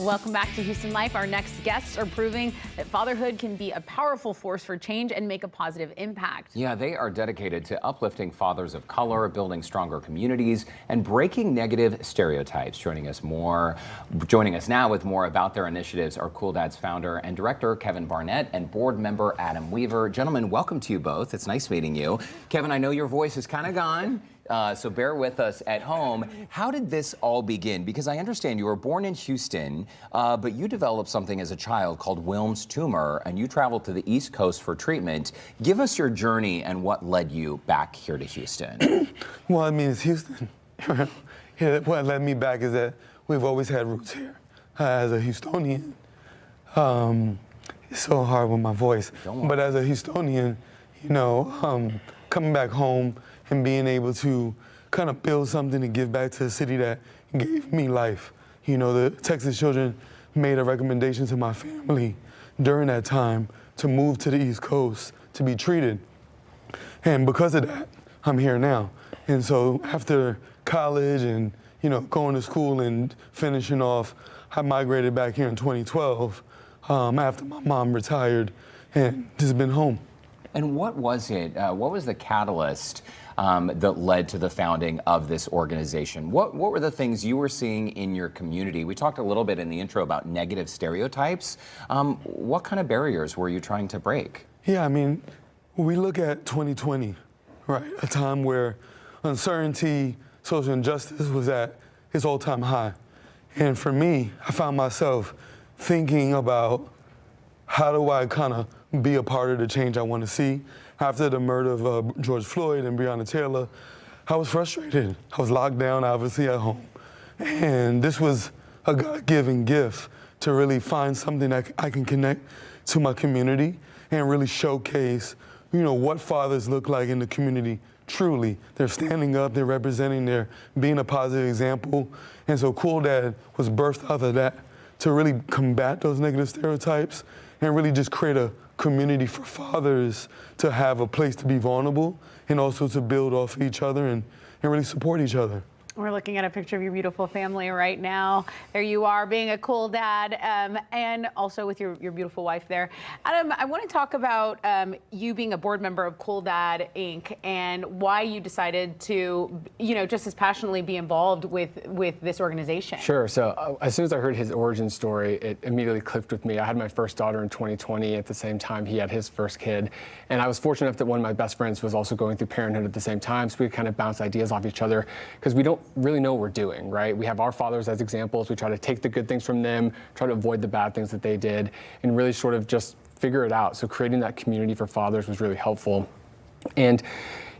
Welcome back to Houston Life. Our next guests are proving that fatherhood can be a powerful force for change and make a positive impact. Yeah, they are dedicated to uplifting fathers of color, building stronger communities, and breaking negative stereotypes. Joining us now with more about their initiatives are CoolxDad's founder and director, Kevin Barnett, and board member, Adam Weaver. Gentlemen, welcome to you both. It's nice meeting you. Kevin, I know your voice is kind of gone. So bear with us at home. How did this all begin? Because I understand you were born in Houston, but you developed something as a child called Wilms tumor, and you traveled to the East Coast for treatment. Give us your journey and what led you back here to Houston. Well, I mean, it's Houston. What led me back is that we've always had roots here. As a Houstonian, it's so hard with my voice, but as a Houstonian, you know, coming back home and being able to kind of build something to give back to a city that gave me life. You know, the Texas Children made a recommendation to my family during that time to move to the East Coast to be treated. And because of that, I'm here now. And so after college and, you know, going to school and finishing off, I migrated back here in 2012 after my mom retired and just been home. And what was it, what was the catalyst that led to the founding of this organization? What were the things you were seeing in your community? We talked a little bit in the intro about negative stereotypes. What kind of barriers were you trying to break? Yeah, I mean, we look at 2020, right? A time where uncertainty, social injustice was at its all-time high. And for me, I found myself thinking about how do I kind of be a part of the change I want to see. After the murder of George Floyd and Breonna Taylor, I was frustrated. I was locked down, obviously, at home. And this was a God-given gift to really find something that I can connect to my community and really showcase, you know, what fathers look like in the community truly. They're standing up, they're representing, they're being a positive example. And so CoolxDad was birthed out of that to really combat those negative stereotypes and really just create a community for fathers to have a place to be vulnerable and also to build off of each other and really support each other. We're looking at a picture of your beautiful family right now. There you are, being a cool dad, and also with your beautiful wife there. Adam, I want to talk about you being a board member of CoolxDad Inc. and why you decided to, you know, just as passionately be involved with this organization. Sure. So as soon as I heard his origin story, it immediately clicked with me. I had my first daughter in 2020. At the same time, he had his first kid. And I was fortunate enough that one of my best friends was also going through parenthood at the same time, so we could kind of bounce ideas off each other, because we don't really know what we're doing, right? We have our fathers as examples. We try to take the good things from them, try to avoid the bad things that they did, and really sort of just figure it out. So creating that community for fathers was really helpful. And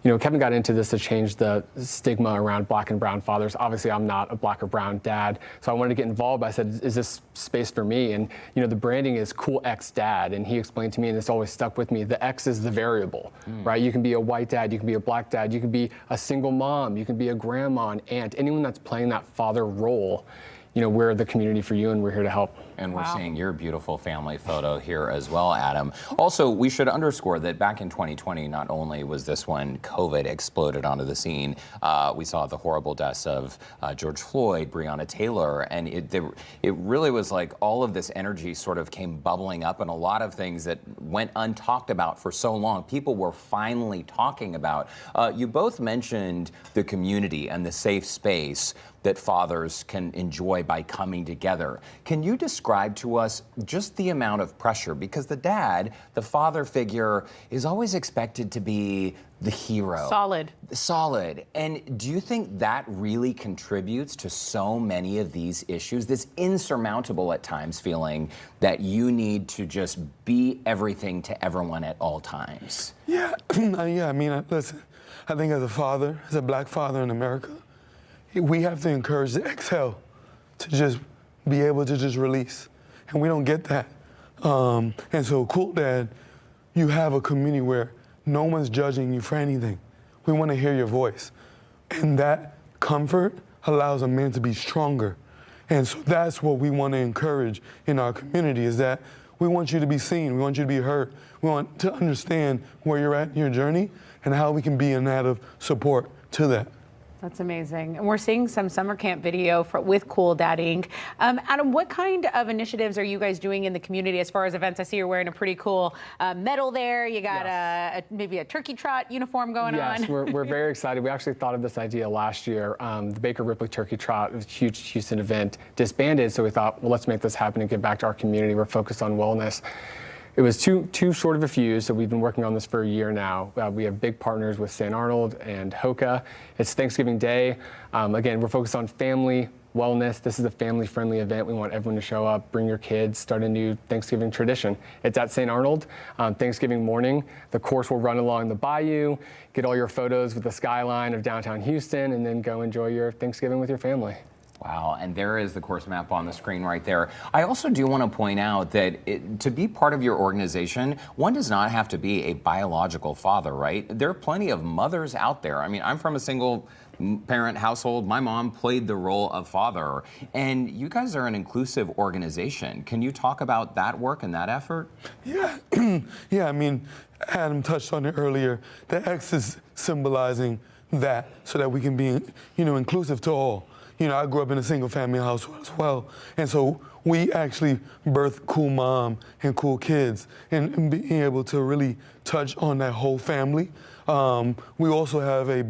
you know, Kevin got into this to change the stigma around black and brown fathers. Obviously, I'm not a black or brown dad, so I wanted to get involved. I said, is this space for me? And you know, the branding is CoolxDad, and he explained to me, and this always stuck with me, the X is the variable, right? You can be a white dad, you can be a black dad, you can be a single mom, you can be a grandma, an aunt, anyone that's playing that father role. You know, we're the community for you, and we're here to help. And we're seeing your beautiful family photo here as well, Adam. Also, we should underscore that back in 2020, not only was this when COVID exploded onto the scene, we saw the horrible deaths of George Floyd, Breonna Taylor, and it really was like all of this energy sort of came bubbling up, and a lot of things that went untalked about for so long, people were finally talking about. You both mentioned the community and the safe space that fathers can enjoy by coming together. Can you describe to us just the amount of pressure? Because the dad, the father figure, is always expected to be the hero. Solid. And do you think that really contributes to so many of these issues? This insurmountable at times feeling that you need to just be everything to everyone at all times. Yeah, I mean, listen, I think as a father, as a black father in America, we have to encourage the exhale, to just be able to just release. And we don't get that. And so CoolxDad, you have a community where no one's judging you for anything. We want to hear your voice. And that comfort allows a man to be stronger. And so that's what we want to encourage in our community, is that we want you to be seen, we want you to be heard. We want to understand where you're at in your journey and how we can be an added support to that. That's amazing. And we're seeing some summer camp video with CoolxDad Inc. Adam, what kind of initiatives are you guys doing in the community as far as events? I see you're wearing a pretty cool medal there. You got maybe a turkey trot uniform going on. Yes, we're very excited. We actually thought of this idea last year. The Baker Ripley Turkey Trot was a huge Houston event, disbanded, so we thought, well, let's make this happen and give back to our community. We're focused on wellness. It was too short of a fuse, so we've been working on this for a year now. We have big partners with St. Arnold and Hoka. It's Thanksgiving Day. Again, we're focused on family, wellness. This is a family-friendly event. We want everyone to show up, bring your kids, start a new Thanksgiving tradition. It's at St. Arnold, Thanksgiving morning. The course will run along the bayou, get all your photos with the skyline of downtown Houston, and then go enjoy your Thanksgiving with your family. Wow, and there is the course map on the screen right there. I also do want to point out that to be part of your organization, one does not have to be a biological father, right? There are plenty of mothers out there. I mean, I'm from a single parent household. My mom played the role of father, and you guys are an inclusive organization. Can you talk about that work and that effort? Yeah, yeah. I mean, Adam touched on it earlier. The X is symbolizing that, so that we can be, inclusive to all. I grew up in a single-family household as well, and so we actually birthed Cool Mom and Cool Kids, and being able to really touch on that whole family. We also have a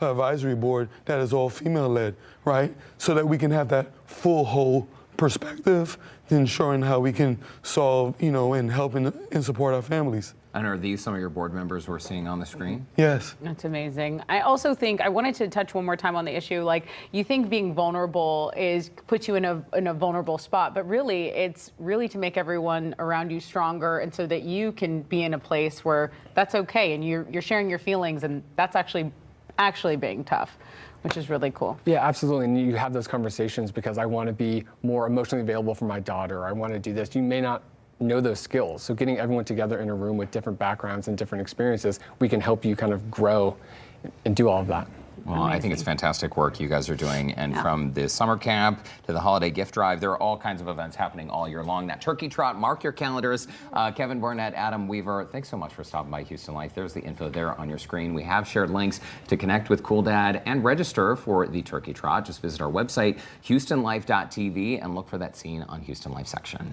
advisory board that is all female-led, right? So that we can have that full, whole perspective, ensuring how we can solve, and help and support our families. And are these some of your board members we're seeing on the screen? Yes. That's amazing. I also think I wanted to touch one more time on the issue. Like, you think being vulnerable puts you in a vulnerable spot, but really it's really to make everyone around you stronger, and so that you can be in a place where that's okay and you're sharing your feelings, and that's actually being tough, which is really cool. Yeah, absolutely. And you have those conversations because I want to be more emotionally available for my daughter. I want to do this. You may not know those skills. So getting everyone together in a room with different backgrounds and different experiences, we can help you kind of grow and do all of that. Well, amazing. I think it's fantastic work you guys are doing. And from the summer camp to the holiday gift drive, there are all kinds of events happening all year long. That turkey trot, mark your calendars. Kevin Burnett, Adam Weaver, thanks so much for stopping by Houston Life. There's the info there on your screen. We have shared links to connect with CoolxDad and register for the turkey trot. Just visit our website, HoustonLife.tv, and look for that scene on Houston Life section.